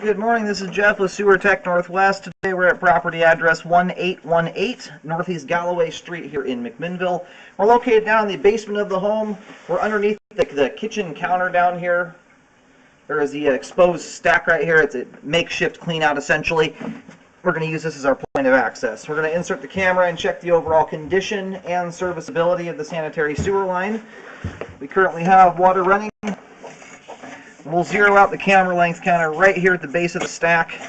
Good morning, this is Jeff with Sewer Tech Northwest. Today we're at property address 1818 Northeast Galloway Street here in McMinnville. We're located down in the basement of the home. We're underneath the kitchen counter down here. There is the exposed stack right here. It's a makeshift clean out essentially. We're going to use this as our point of access. We're going to insert the camera and check the overall condition and serviceability of the sanitary sewer line. We currently have water running. We'll zero out the camera length counter right here at the base of the stack.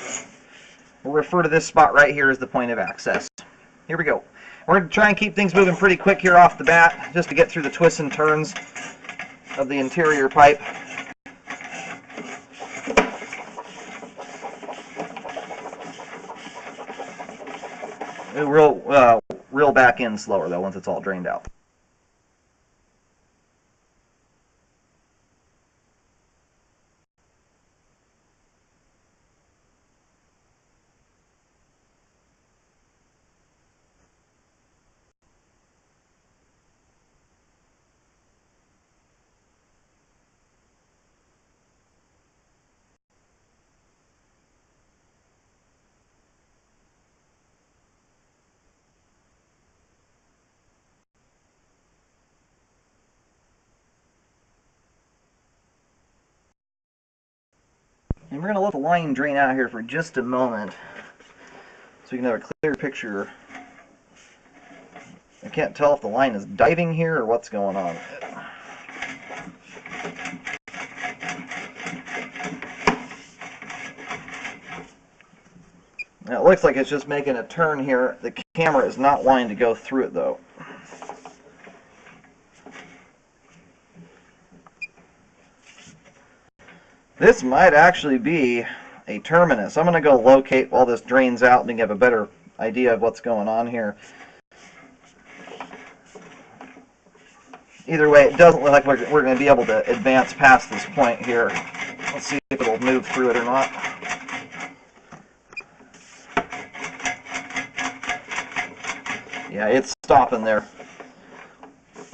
We'll refer to this spot right here as the point of access. Here we go. We're going to try and keep things moving pretty quick here off the bat, just to get through the twists and turns of the interior pipe. Reel back in slower though once it's all drained out. And we're going to let the line drain out here for just a moment so we can have a clear picture. I can't tell if the line is diving here or what's going on. Now it looks like it's just making a turn here. The camera is not wanting to go through it though. This might actually be a terminus. I'm going to go locate while this drains out and have a better idea of what's going on here. Either way, it doesn't look like we're going to be able to advance past this point here. Let's see if it'll move through it or not. Yeah, it's stopping there.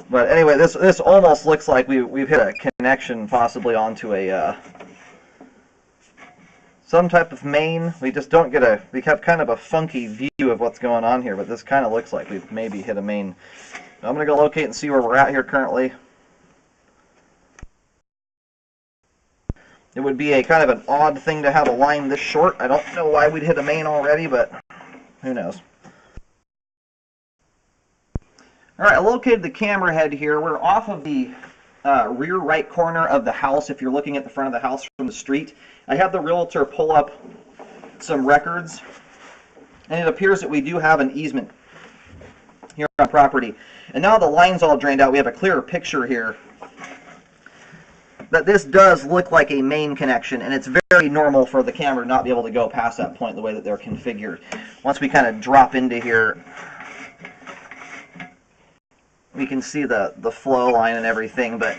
But anyway, this almost looks like we've hit a connection possibly onto a some type of main. We just don't get we have kind of a funky view of what's going on here, but this kind of looks like we've maybe hit a main. I'm going to go locate and see where we're at here currently. It would be a kind of an odd thing to have a line this short. I don't know why we'd hit a main already, but who knows. Alright, I located the camera head here. We're off of the rear right corner of the house if you're looking at the front of the house from the street. I had the realtor pull up some records, and it appears that we do have an easement here on property. And now the line's all drained out, we have a clearer picture here. But this does look like a main connection, and it's very normal for the camera to not be able to go past that point the way that they're configured. Once we kind of drop into here, we can see the flow line and everything, but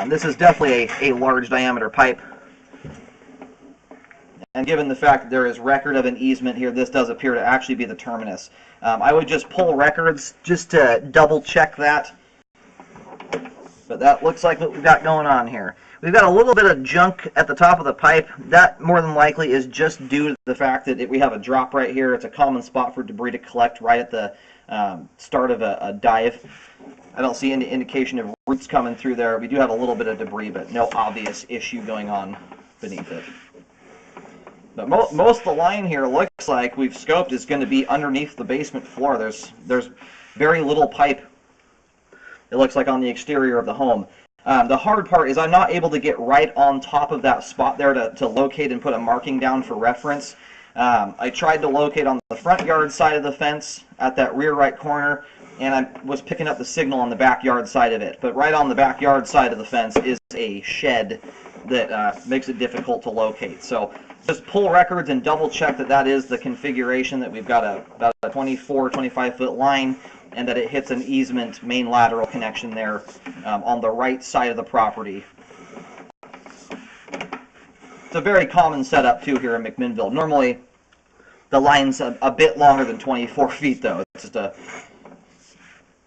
this is definitely a large diameter pipe. And given the fact that there is record of an easement here, this does appear to actually be the terminus. I would just pull records just to double check that. But that looks like what we've got going on here. We've got a little bit of junk at the top of the pipe. That more than likely is just due to the fact that we have a drop right here. It's a common spot for debris to collect right at the start of a dive. I don't see any indication of roots coming through there. We do have a little bit of debris, but no obvious issue going on beneath it. But most of the line here looks like we've scoped is going to be underneath the basement floor. There's very little pipe, it looks like, on the exterior of the home. The hard part is I'm not able to get right on top of that spot there to locate and put a marking down for reference. I tried to locate on the front yard side of the fence at that rear right corner, and I was picking up the signal on the backyard side of it. But right on the backyard side of the fence is a shed that makes it difficult to locate. So just pull records and double check that that is the configuration, that we've got about a 24-25 foot line, and that it hits an easement main lateral connection there on the right side of the property. It's a very common setup too here in McMinnville. Normally the line's a bit longer than 24 feet though. It's just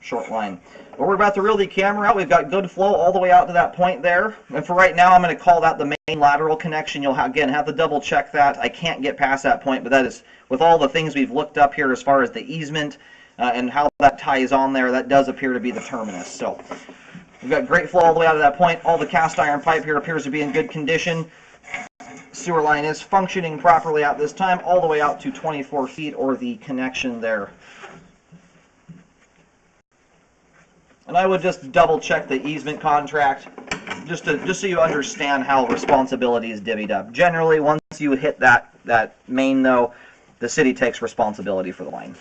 short line. But we're about to reel the camera out. We've got good flow all the way out to that point there. And for right now, I'm going to call that the main lateral connection. You'll, again, have to double check that. I can't get past that point, but that is, with all the things we've looked up here as far as the easement and how that ties on there, that does appear to be the terminus. So we've got great flow all the way out to that point. All the cast iron pipe here appears to be in good condition. Sewer line is functioning properly at this time, all the way out to 24 feet, or the connection there. And I would just double check the easement contract, just so you understand how responsibility is divvied up. Generally, once you hit that main, though, the city takes responsibility for the line.